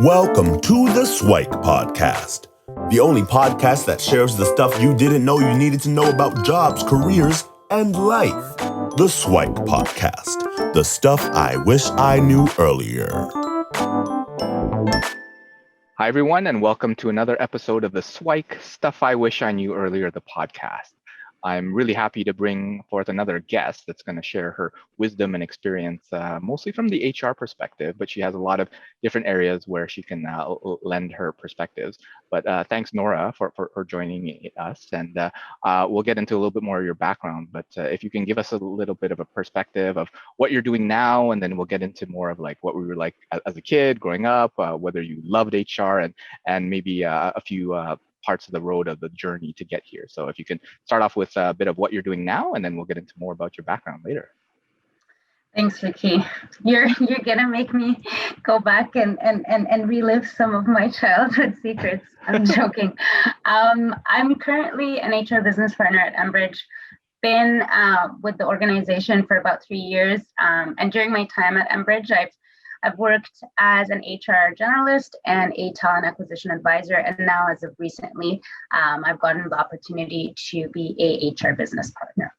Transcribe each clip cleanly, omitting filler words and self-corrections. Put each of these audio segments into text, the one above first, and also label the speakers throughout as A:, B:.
A: Welcome to the SIWIKE podcast, the only podcast that shares the stuff you didn't know you needed to know about jobs, careers, and life. The SIWIKE podcast, the stuff I wish I knew earlier.
B: Hi, everyone, and welcome to another episode of the SIWIKE Stuff I Wish I Knew Earlier, the podcast. I'm really happy to bring forth another guest that's going to share her wisdom and experience, mostly from the HR perspective, but she has a lot of different areas where she can lend her perspectives. But thanks, Nora, for joining us. And we'll get into a little bit more of your background. But if you can give us a little bit of a perspective of what you're doing now, and then we'll get into more of like what we were like as a kid growing up, whether you loved HR, and maybe a few parts of the road of the journey to get here. So if you can start off with a bit of what you're doing now, and then we'll get into more about your background later.
C: Thanks, Luki. You're gonna make me go back and relive some of my childhood secrets. I'm joking. I'm currently an HR business partner at Enbridge. Been with the organization for about 3 years, and during my time at Enbridge, I've worked as an HR generalist and a talent acquisition advisor, and now as of recently, I've gotten the opportunity to be a HR business partner.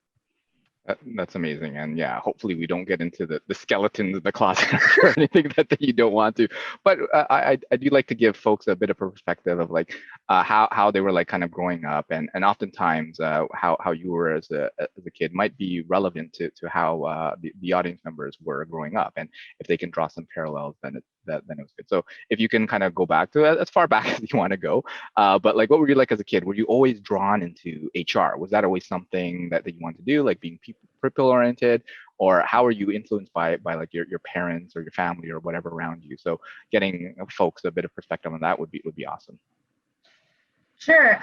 B: That's amazing. And yeah, hopefully we don't get into the skeletons of the closet or anything that you don't want to. But I do like to give folks a bit of perspective of like how they were like kind of growing up, and oftentimes how you were as a kid might be relevant to how the audience members were growing up. And if they can draw some parallels, then it was good. So if you can kind of go back to as far back as you want to go, but like what were you like as a kid? Were you always drawn into HR? Was that always something that you wanted to do, like being people oriented, or how are you influenced by like your parents or your family or whatever around you? So getting folks a bit of perspective on that would be awesome.
C: Sure.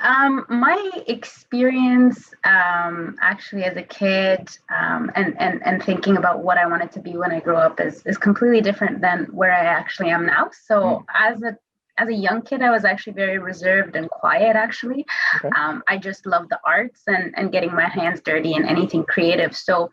C: My experience actually as a kid and thinking about what I wanted to be when I grew up is completely different than where I actually am now. So as a young kid, I was actually very reserved and quiet, actually. Okay. I just loved the arts and getting my hands dirty in anything creative. So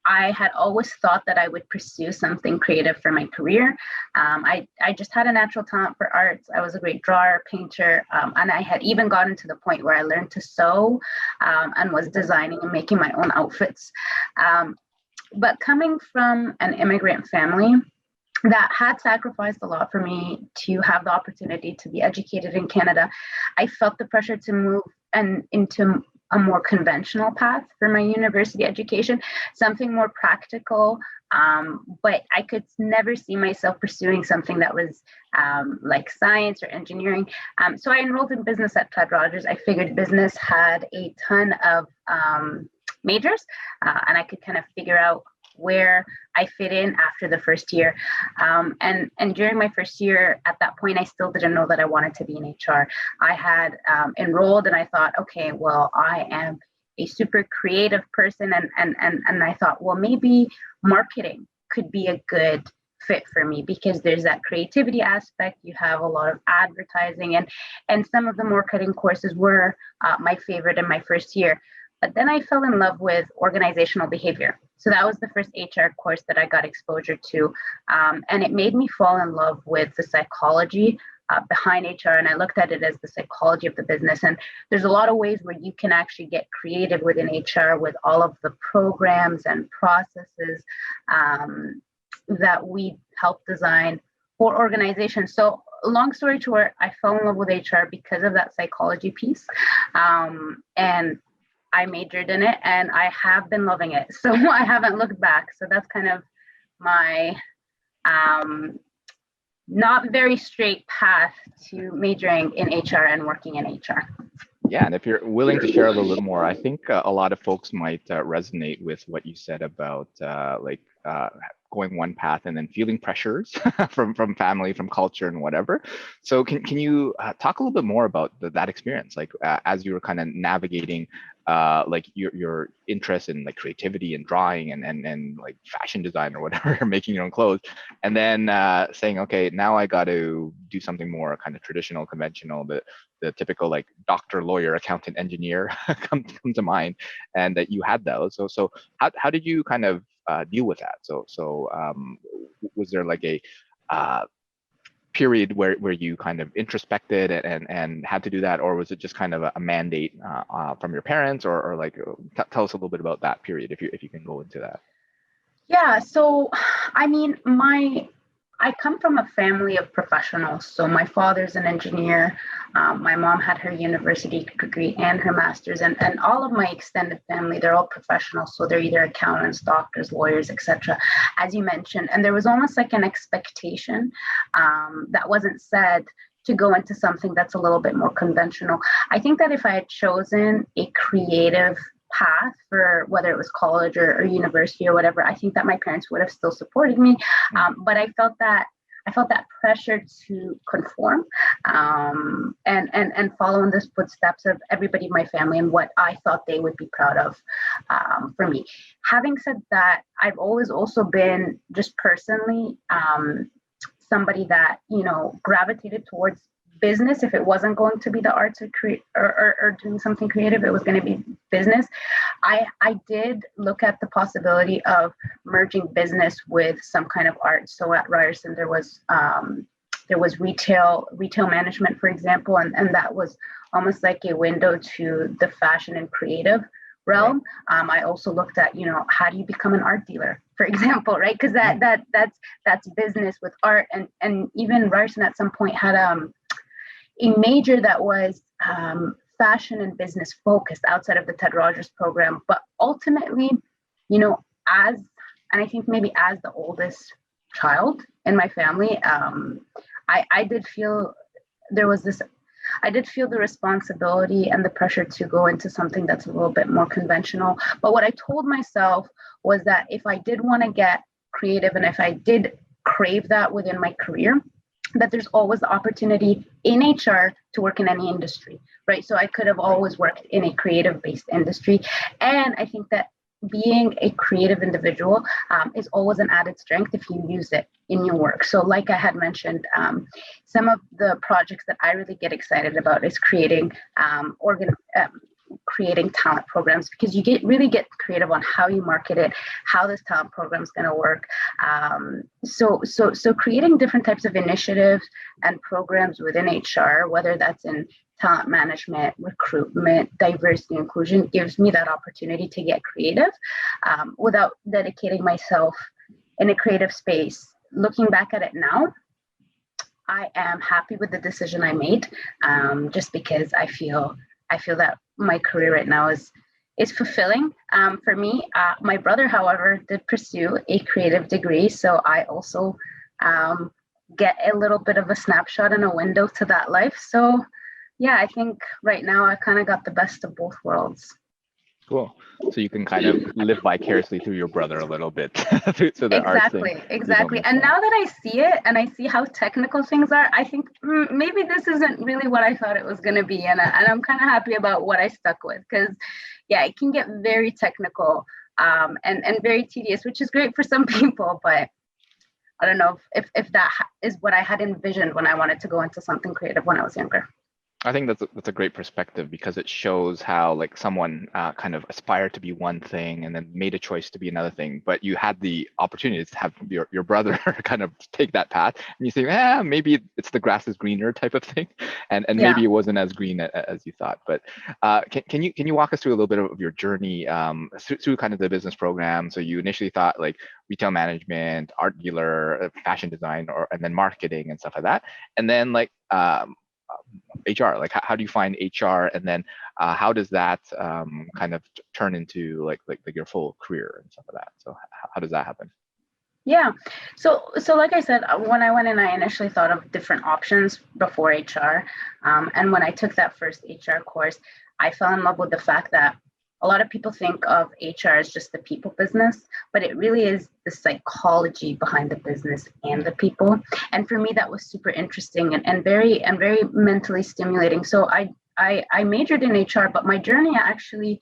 C: I had always thought that I would pursue something creative for my career. I just had a natural talent for arts. I was a great drawer, painter, and I had even gotten to the point where I learned to sew and was designing and making my own outfits. But coming from an immigrant family that had sacrificed a lot for me to have the opportunity to be educated in Canada, I felt the pressure to move into a more conventional path for my university education, something more practical, but I could never see myself pursuing something that was like science or engineering. So I enrolled in business at Ted Rogers. I figured business had a ton of majors, and I could kind of figure out where I fit in after the first year. And during my first year, at that point, I still didn't know that I wanted to be in HR. I had enrolled and I thought, okay, well, I am a super creative person. And I thought, well, maybe marketing could be a good fit for me because there's that creativity aspect. You have a lot of advertising, and some of the marketing courses were my favorite in my first year. But then I fell in love with organizational behavior. So that was the first HR course that I got exposure to. And it made me fall in love with the psychology behind HR. And I looked at it as the psychology of the business. And there's a lot of ways where you can actually get creative within HR with all of the programs and processes that we help design for organizations. So long story short, I fell in love with HR because of that psychology piece. And I majored in it and I have been loving it. So I haven't looked back. So that's kind of my not very straight path to majoring in HR and working in HR.
B: Yeah, and if you're willing to share a little bit more, I think a lot of folks might resonate with what you said about going one path and then feeling pressures from family, from culture and whatever. So can you talk a little bit more about that experience, like as you were kind of navigating like your interest in like creativity and drawing and like fashion design or whatever, making your own clothes, and then saying, okay, now I got to do something more kind of traditional, conventional, the typical like doctor, lawyer, accountant, engineer come to mind, and that you had those. So how did you kind of deal with that? So was there like a period where you kind of introspected and had to do that, or was it just kind of a mandate from your parents, or like tell us a little bit about that period if you can go into that.
C: Yeah, so I mean, I come from a family of professionals. So my father's an engineer. My mom had her university degree and her master's, and all of my extended family, they're all professionals. So they're either accountants, doctors, lawyers, etc., as you mentioned. And there was almost like an expectation that wasn't said to go into something that's a little bit more conventional. I think that if I had chosen a creative path for whether it was college or university or whatever, I think that my parents would have still supported me. But I felt that pressure to conform and follow in the footsteps of everybody in my family and what I thought they would be proud of for me. Having said that, I've always also been just personally somebody that, gravitated towards business. If it wasn't going to be the arts or doing something creative, it was going to be business. I did look at the possibility of merging business with some kind of art. So at Ryerson, there was retail management, for example, and that was almost like a window to the fashion and creative realm. I also looked at, how do you become an art dealer, for example, right? Because that's business with art, and even Ryerson at some point had a major that was fashion and business focused outside of the Ted Rogers program. But ultimately, I think maybe as the oldest child in my family, I did feel the responsibility and the pressure to go into something that's a little bit more conventional. But what I told myself was that if I did want to get creative and if I did crave that within my career, that there's always the opportunity in HR to work in any industry, right? So I could have always worked in a creative-based industry. And I think that being a creative individual is always an added strength if you use it in your work. So like I had mentioned, some of the projects that I really get excited about is creating talent programs, because you really get creative on how you market it, how this talent program is going to work. So creating different types of initiatives and programs within HR, whether that's in talent management, recruitment, diversity, inclusion, gives me that opportunity to get creative without dedicating myself in a creative space. Looking back at it now, I am happy with the decision I made, just because I feel that my career right now is fulfilling for me. My brother, however, did pursue a creative degree, so I also get a little bit of a snapshot and a window to that life. So yeah, I think right now I kind of got the best of both worlds.
B: Cool. So you can kind of live vicariously through your brother a little bit. So
C: Exactly. And now that I see it and I see how technical things are, I think maybe this isn't really what I thought it was going to be. And I'm kind of happy about what I stuck with, because yeah, it can get very technical and very tedious, which is great for some people, but I don't know if that is what I had envisioned when I wanted to go into something creative when I was younger.
B: I think that's a great perspective, because it shows how like someone kind of aspired to be one thing and then made a choice to be another thing, but you had the opportunity to have your brother kind of take that path, and you think, maybe it's the grass is greener type of thing, and maybe it wasn't as green as you thought. But can you walk us through a little bit of your journey through kind of the business program? So you initially thought like retail management, art dealer, fashion design, and then marketing and stuff like that, and then like HR, like how do you find HR, and then how does that kind of turn into like your full career and stuff like that? So how does that happen?
C: Yeah, so like I said, when I went in, I initially thought of different options before HR, and when I took that first HR course, I fell in love with the fact that a lot of people think of HR as just the people business, but it really is the psychology behind the business and the people. And for me, that was super interesting and very mentally stimulating. So I majored in HR, but my journey actually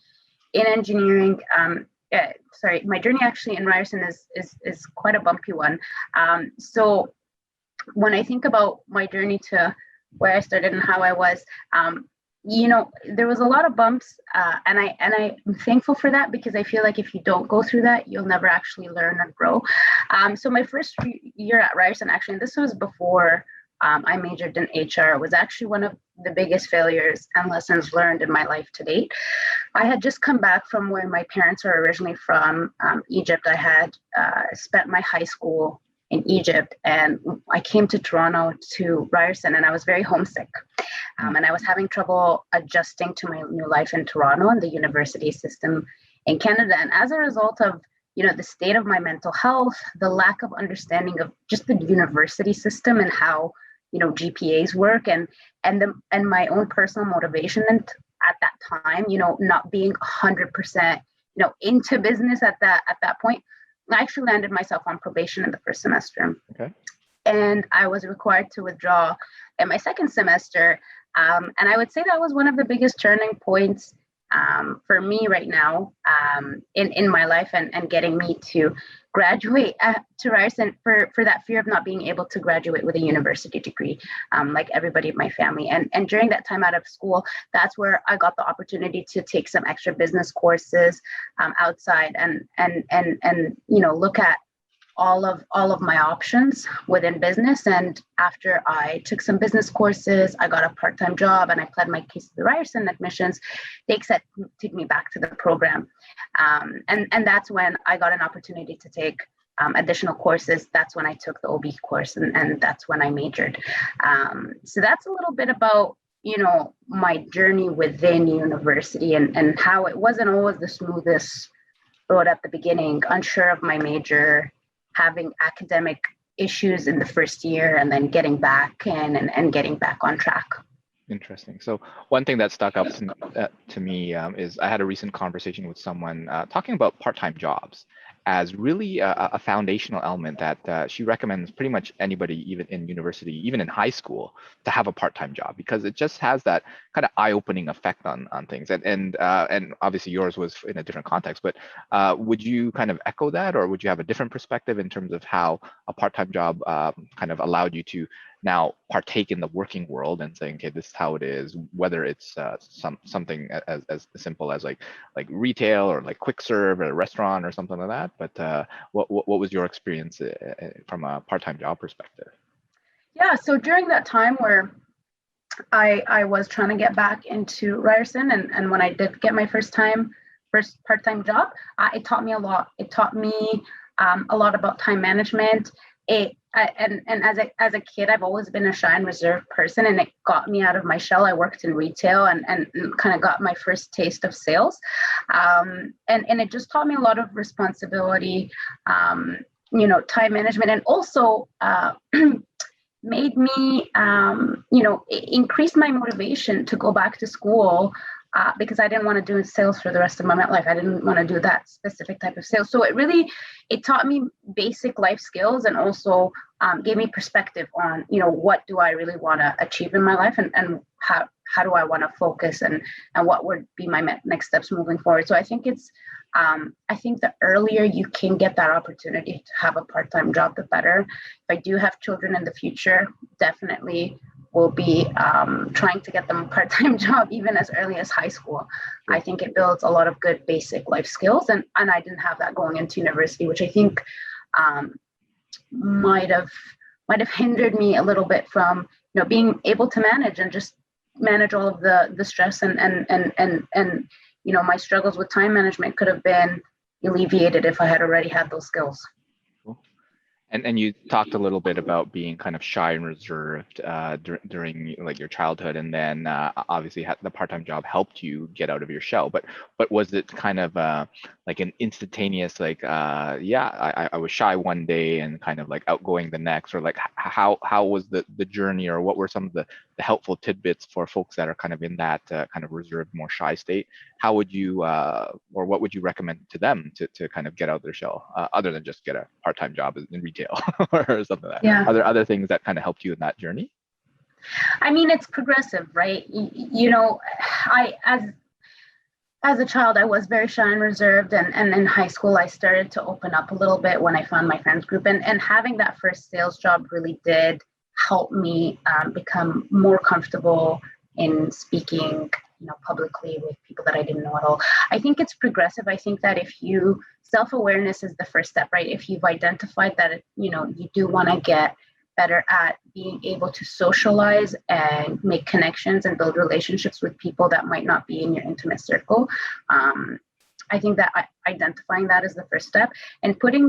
C: in engineering, my journey actually in Ryerson is quite a bumpy one. So when I think about my journey to where I started and how I was, there was a lot of bumps, and I'm thankful for that, because I feel like if you don't go through that, you'll never actually learn or grow. So my first year at Ryerson, actually, and this was before I majored in HR. It was actually one of the biggest failures and lessons learned in my life to date. I had just come back from where my parents are originally from, Egypt. I had spent my high school in Egypt, and I came to Toronto to Ryerson, and I was very homesick. And I was having trouble adjusting to my new life in Toronto and the university system in Canada. And as a result of, the state of my mental health, the lack of understanding of just the university system and how, GPAs work, and my own personal motivation at that time, not being 100%, into business at that point, I actually landed myself on probation in the first semester.
B: Okay.
C: And I was required to withdraw in my second semester. And I would say that was one of the biggest turning points for me right now in my life, and getting me to graduate to Ryerson for that fear of not being able to graduate with a university degree, like everybody in my family. And during that time out of school, that's where I got the opportunity to take some extra business courses outside, and look at all of my options within business. And after I took some business courses, I got a part-time job, and I pled my case to the Ryerson admissions. They accepted me back to the program. And that's when I got an opportunity to take additional courses. That's when I took the OB course, and that's when I majored. So that's a little bit about, my journey within university, and how it wasn't always the smoothest road at the beginning, unsure of my major, having academic issues in the first year, and then getting back in and getting back on track.
B: Interesting. So one thing that stuck up to me is I had a recent conversation with someone talking about part-time jobs as really a foundational element that she recommends pretty much anybody, even in university, even in high school, to have a part-time job, because it just has that kind of eye-opening effect on things. And obviously yours was in a different context, but would you kind of echo that, or would you have a different perspective in terms of how a part-time job kind of allowed you to now partake in the working world and saying, okay, this is how it is, whether it's something as simple as like retail, or like quick serve at a restaurant or something like that. But what was your experience from a part-time job perspective?
C: Yeah, so during that time where I was trying to get back into Ryerson, and when I did get my first part-time job, it taught me a lot. It taught me a lot about time management. And as a kid, I've always been a shy and reserved person, and it got me out of my shell. I worked in retail and kind of got my first taste of sales. And it just taught me a lot of responsibility, time management, and also made me, increase my motivation to go back to school, because I didn't want to do sales for the rest of my life. I didn't want to do that specific type of sales. So it taught me basic life skills, and also gave me perspective on, what do I really want to achieve in my life, and how do I want to focus, and what would be my next steps moving forward. So I think I think the earlier you can get that opportunity to have a part-time job, the better. If I do have children in the future, definitely will be trying to get them a part-time job even as early as high school. I think it builds a lot of good basic life skills, and I didn't have that going into university, which I think might have hindered me a little bit from being able to manage all of the stress and my struggles with time management could have been alleviated if I had already had those skills.
B: And you talked a little bit about being kind of shy and reserved during like your childhood, and then obviously the part-time job helped you get out of your shell. But was it kind of like an instantaneous I was shy one day and kind of like outgoing the next, or like how was the journey, or what were some of the helpful tidbits for folks that are kind of in that kind of reserved, more shy state? How would you or what would you recommend to them to kind of get out of their shell, other than just get a part-time job in retail or something like that?
C: Yeah.
B: Are there other things that kind of helped you in that journey?
C: I mean, it's progressive, right? I as a child, I was very shy and reserved, and in high school, I started to open up a little bit when I found my friends group, and having that first sales job really did help me become more comfortable in speaking, publicly with people that I didn't know at all. I think it's progressive. I think that self-awareness is the first step, right? If you've identified that, you do want to get better at being able to socialize and make connections and build relationships with people that might not be in your intimate circle. I think that identifying that is the first step, and putting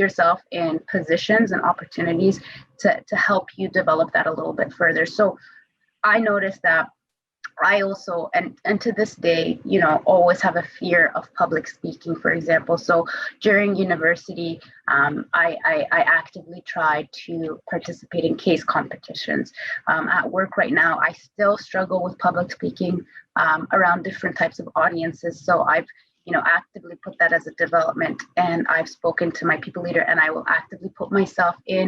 C: yourself in positions and opportunities to help you develop that a little bit further. So I noticed that I also, and to this day, always have a fear of public speaking, for example. So during university, I actively tried to participate in case competitions. At work right now, I still struggle with public speaking around different types of audiences. So I've actively put that as a development, and I've spoken to my people leader, and I will actively put myself in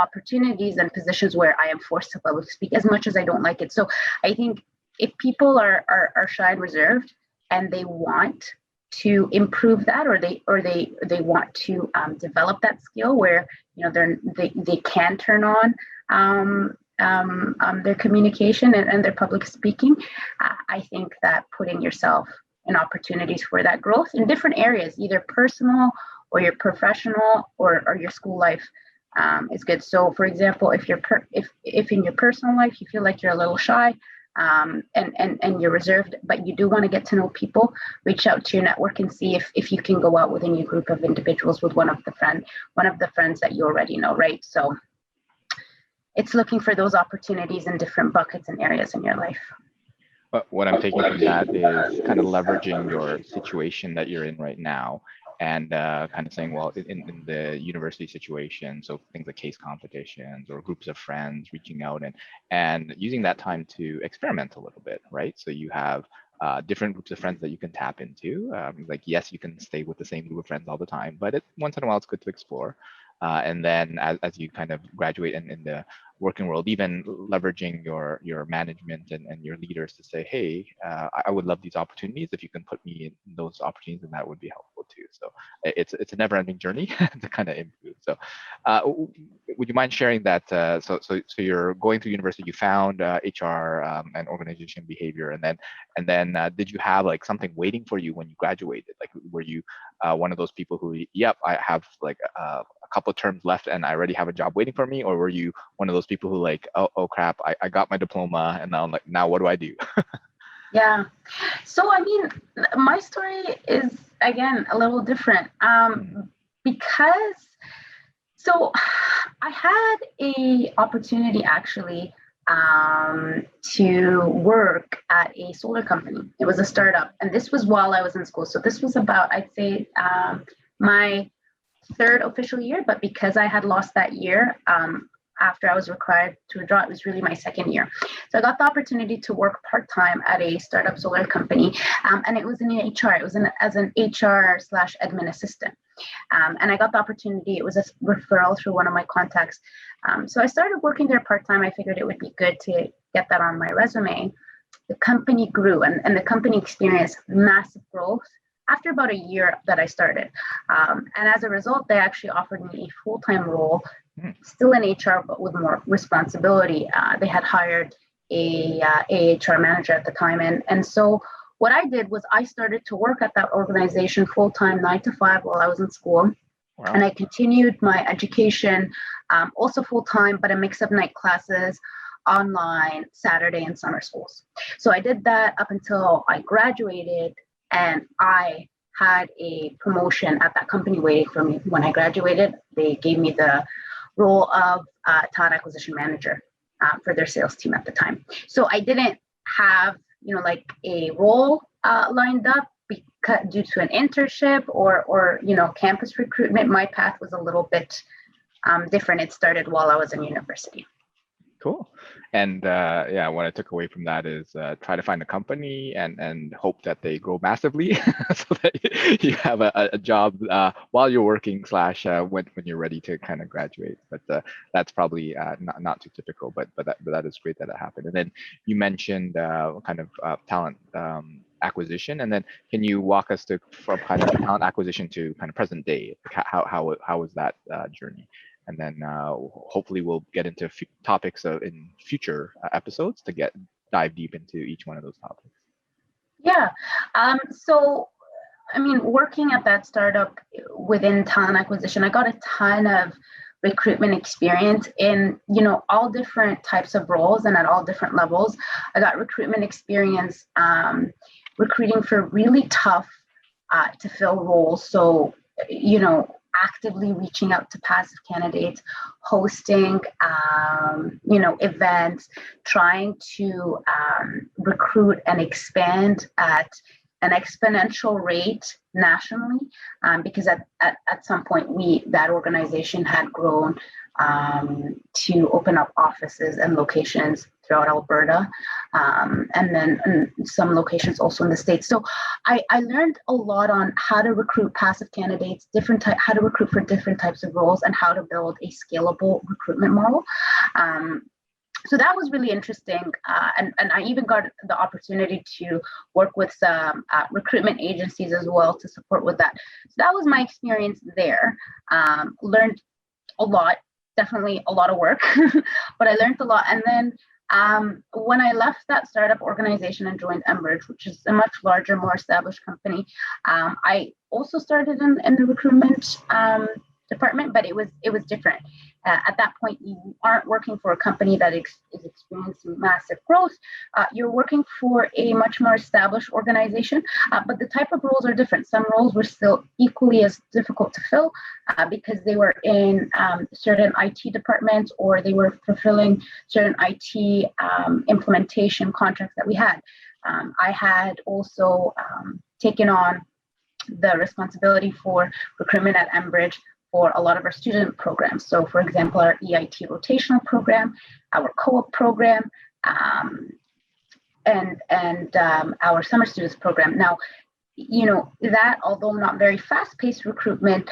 C: opportunities and positions where I am forced to public speak, as much as I don't like it. So I think if people are shy and reserved, and they want to improve that, or they want to develop that skill where they can turn on their communication and their public speaking, I think that putting yourself in opportunities for that growth in different areas, either personal or your professional or your school life, is good. So, for example, if in your personal life you feel like you're a little shy, and you're reserved, but you do want to get to know people, reach out to your network and see if you can go out with a new group of individuals with one of the friends that you already know, right? So it's looking for those opportunities in different buckets and areas in your life.
B: But what I'm taking from that is kind of leveraging your situation that you're in right now, and kind of saying, well, in the university situation, so things like case competitions or groups of friends reaching out and using that time to experiment a little bit, right? So you have different groups of friends that you can tap into. Like, yes, you can stay with the same group of friends all the time, but once in a while, it's good to explore. And then as you kind of graduate in the working world, even leveraging your management and your leaders to say, hey, I would love these opportunities. If you can put me in those opportunities, then that would be helpful too. So it's a never-ending journey to kind of improve. So would you mind sharing that? So you're going through university, you found HR and organization behavior, and then did you have like something waiting for you when you graduated? Like, were you one of those people who, yep, I have like a couple of terms left and I already have a job waiting for me? Or were you one of those people who like, oh crap, I got my diploma and now I'm like, now what do I do?
C: Yeah. So, I mean, my story is, again, a little different because, so I had a opportunity actually to work at a solar company. It was a startup, and this was while I was in school. So this was about, I'd say, my third official year, but because I had lost that year after I was required to withdraw, it was really my second year. So I got the opportunity to work part-time at a startup solar company, and it was in HR. It was as an HR/admin assistant. And I got the opportunity. It was a referral through one of my contacts. So I started working there part-time. I figured it would be good to get that on my resume. The company grew, and the company experienced massive growth after about a year that I started. And as a result, they actually offered me a full-time role, still in HR, but with more responsibility. They had hired a HR manager at the time. And so what I did was I started to work at that organization full-time, 9 to 5 while I was in school. Wow. And I continued my education, also full-time, but a mix of night classes, online, Saturday and summer schools. So I did that up until I graduated, and I had a promotion at that company waiting for me. When I graduated, they gave me the role of talent acquisition manager for their sales team at the time. So I didn't have, like a role lined up because due to an internship or campus recruitment. My path was a little bit different. It started while I was in university.
B: Cool. And what I took away from that is try to find a company and hope that they grow massively so that you have a job while you're working / when you're ready to kind of graduate. But that's probably not too typical, but that is great that it happened. And then you mentioned kind of talent acquisition, and then can you walk us from kind of talent acquisition to kind of present day? How was that journey? And then hopefully we'll get into topics in future episodes to dive deep into each one of those topics.
C: Yeah. So, I mean, working at that startup within talent acquisition, I got a ton of recruitment experience in, all different types of roles and at all different levels. I got recruitment experience recruiting for really tough to fill roles. So, actively reaching out to passive candidates, hosting, events, trying to recruit and expand at an exponential rate nationally, because at some point that organization had grown to open up offices and locations throughout Alberta, and then some locations also in the States. So I learned a lot on how to recruit passive candidates, how to recruit for different types of roles, and how to build a scalable recruitment model. So that was really interesting. And I even got the opportunity to work with some recruitment agencies as well to support with that. So that was my experience there. Learned a lot, definitely a lot of work, but I learned a lot. And then when I left that startup organization and joined Enbridge, which is a much larger, more established company, I also started in the recruitment department, but it was different. At that point, you aren't working for a company that is experiencing massive growth. You're working for a much more established organization, but the type of roles are different. Some roles were still equally as difficult to fill because they were in certain IT departments, or they were fulfilling certain IT implementation contracts that we had. I had also taken on the responsibility for recruitment at Enbridge for a lot of our student programs. So for example, our EIT rotational program, our co-op program, and our summer students program. Now, that, although not very fast-paced recruitment,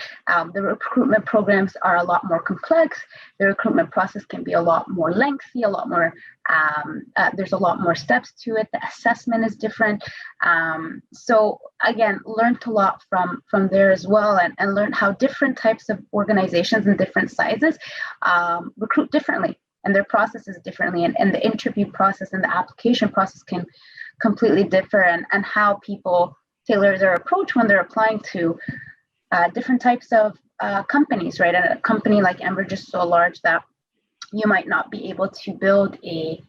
C: the recruitment programs are a lot more complex. The recruitment process can be a lot more lengthy, a lot more, there's a lot more steps to it. The assessment is different. So again, learned a lot from there as well, and learned how different types of organizations and different sizes recruit differently, and their processes differently, and the interview process and the application process can completely differ, and how people tailor their approach when they're applying to different types of companies, right? And a company like Enbridge is so large that you might not be able to build a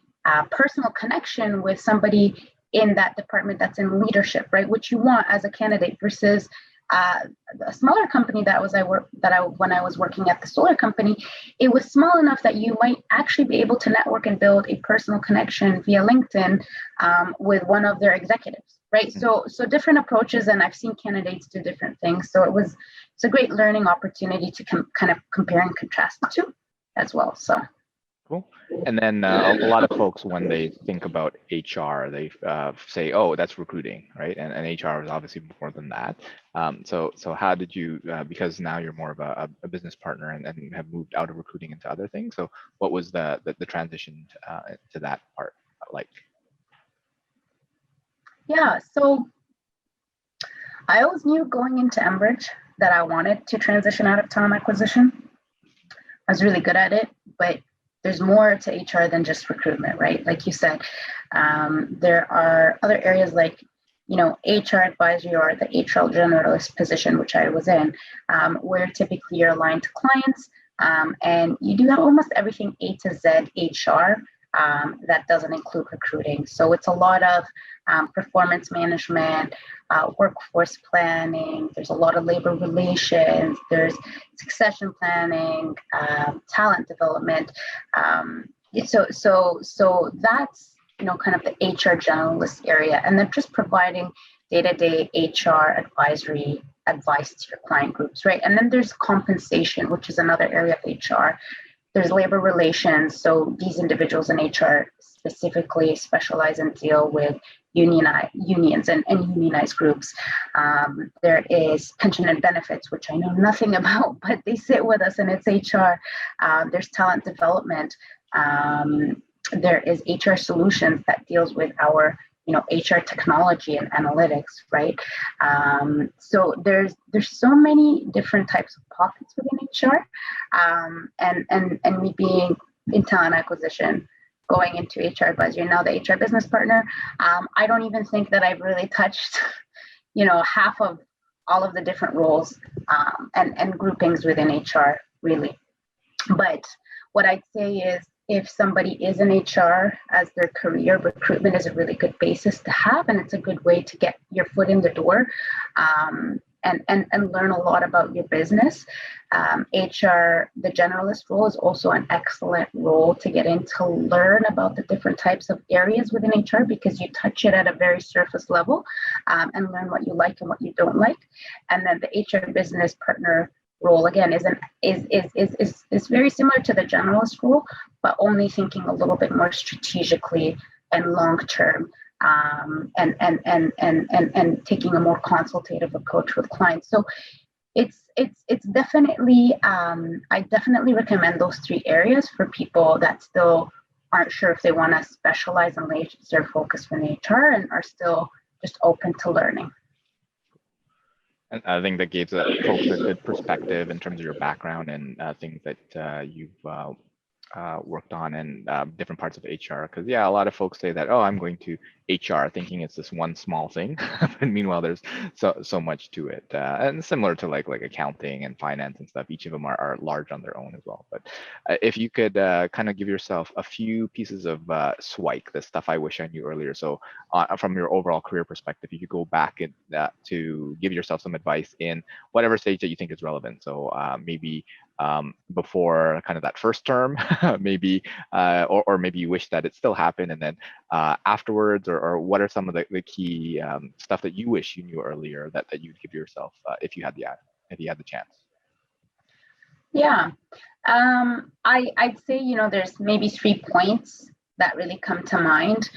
C: personal connection with somebody in that department that's in leadership, right? Which you want as a candidate, versus a smaller company when I was working at the solar company, it was small enough that you might actually be able to network and build a personal connection via LinkedIn with one of their executives, right? So different approaches, and I've seen candidates do different things. So it's a great learning opportunity to kind of compare and contrast the two as well. So.
B: Cool. And then a lot of folks, when they think about HR, they say, "Oh, that's recruiting," right? And HR is obviously more than that. So how did you? Because now you're more of a business partner and have moved out of recruiting into other things. So what was the transition to that part like?
C: Yeah. So I always knew going into Enbridge that I wanted to transition out of talent acquisition. I was really good at it, but there's more to HR than just recruitment, right? Like you said, there are other areas like, HR advisory, or the HR generalist position, which I was in, where typically you're aligned to clients, and you do have almost everything A to Z HR. That doesn't include recruiting. So it's a lot of performance management, workforce planning. There's a lot of labor relations. There's succession planning, talent development. So that's kind of the HR generalist area, and then just providing day-to-day HR advisory advice to your client groups, right? And then there's compensation, which is another area of HR. There's labor relations. So these individuals in HR specifically specialize and deal with unions and unionized groups. There is pension and benefits, which I know nothing about, but they sit with us, and it's HR. There's talent development. There is HR solutions that deals with our HR technology and analytics, right? So there's so many different types of pockets within HR, and me being in talent acquisition, going into HR advisory, now the HR business partner, I don't even think that I've really touched, half of all of the different roles and groupings within HR, really. But what I'd say is, if somebody is in HR as their career, recruitment is a really good basis to have, and it's a good way to get your foot in the door, and learn a lot about your business. HR, the generalist role, is also an excellent role to get in to learn about the different types of areas within HR, because you touch it at a very surface level, and learn what you like and what you don't like. And then the HR business partner role, again, is very similar to the generalist role, but only thinking a little bit more strategically and long term, and taking a more consultative approach with clients. So it's definitely, I definitely recommend those three areas for people that still aren't sure if they want to specialize in laser focus in HR and are still just open to learning.
B: And I think that gives folks a good perspective in terms of your background and things that you've worked on in different parts of HR. Because yeah, a lot of folks say that, oh, I'm going to HR thinking it's this one small thing, but meanwhile there's so much to it, and similar to like accounting and finance and stuff. Each of them are large on their own as well. But if you could kind of give yourself a few pieces of SWIKE, the stuff I wish I knew earlier. So from your overall career perspective, you could go back and to give yourself some advice in whatever stage that you think is relevant. So maybe before kind of that first term, maybe, or maybe you wish that it still happened, and then afterwards, or what are some of the key stuff that you wish you knew earlier that you'd give yourself if you had the chance?
C: Yeah, I'd say, there's maybe 3 points that really come to mind.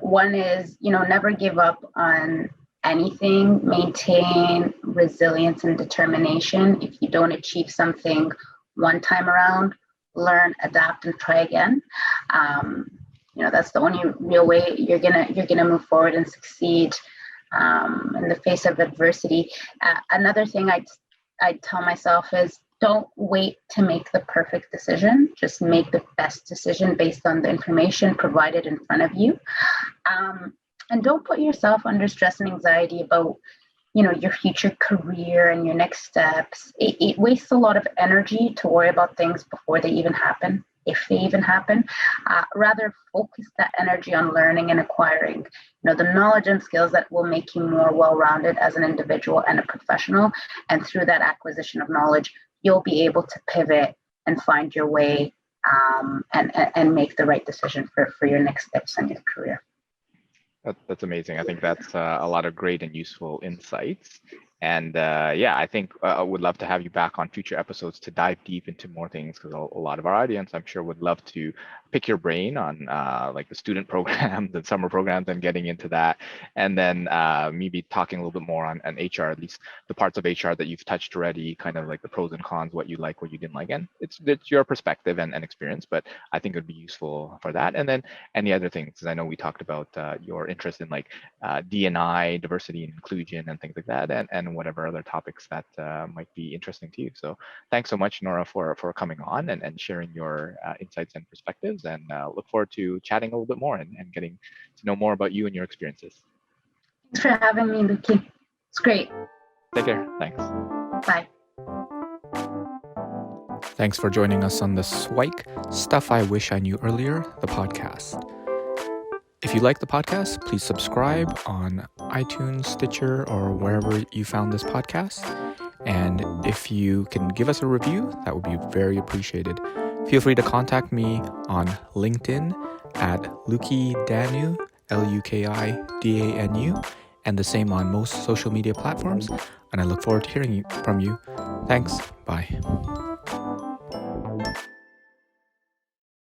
C: One is, never give up on anything. Maintain resilience and determination. If you don't achieve something one time around, learn, adapt, and try again. That's the only real way you're gonna move forward and succeed in the face of adversity. Another thing I'd tell myself is, don't wait to make the perfect decision. Just make the best decision based on the information provided in front of you. And don't put yourself under stress and anxiety about, your future career and your next steps. It wastes a lot of energy to worry about things before they even happen, if they even happen. Rather focus that energy on learning and acquiring, the knowledge and skills that will make you more well-rounded as an individual and a professional. And through that acquisition of knowledge, you'll be able to pivot and find your way, and make the right decision for your next steps in your career.
B: That's amazing. I think that's a lot of great and useful insights. And yeah, I think I would love to have you back on future episodes to dive deep into more things, because a lot of our audience, I'm sure, would love to pick your brain on like the student programs and summer programs and getting into that. And then maybe talking a little bit more on HR, at least the parts of HR that you've touched already, kind of like the pros and cons, what you like, what you didn't like. And it's your perspective and experience, but I think it would be useful for that. And then any other things, because I know we talked about your interest in like D&I, diversity and inclusion and things like that, and whatever other topics that might be interesting to you. So thanks so much, Nora, for coming on and sharing your insights and perspectives, and look forward to chatting a little bit more and getting to know more about you and your experiences.
C: Thanks for having me, Luki. It's great.
B: Take care. Thanks.
C: Bye.
D: Thanks for joining us on the SWIKE, Stuff I Wish I Knew Earlier, the podcast. If you like the podcast, please subscribe on iTunes, Stitcher, or wherever you found this podcast. And if you can give us a review, that would be very appreciated. Feel free to contact me on LinkedIn at Luki Danu, LUKIDANU, and the same on most social media platforms. And I look forward to hearing from you. Thanks. Bye.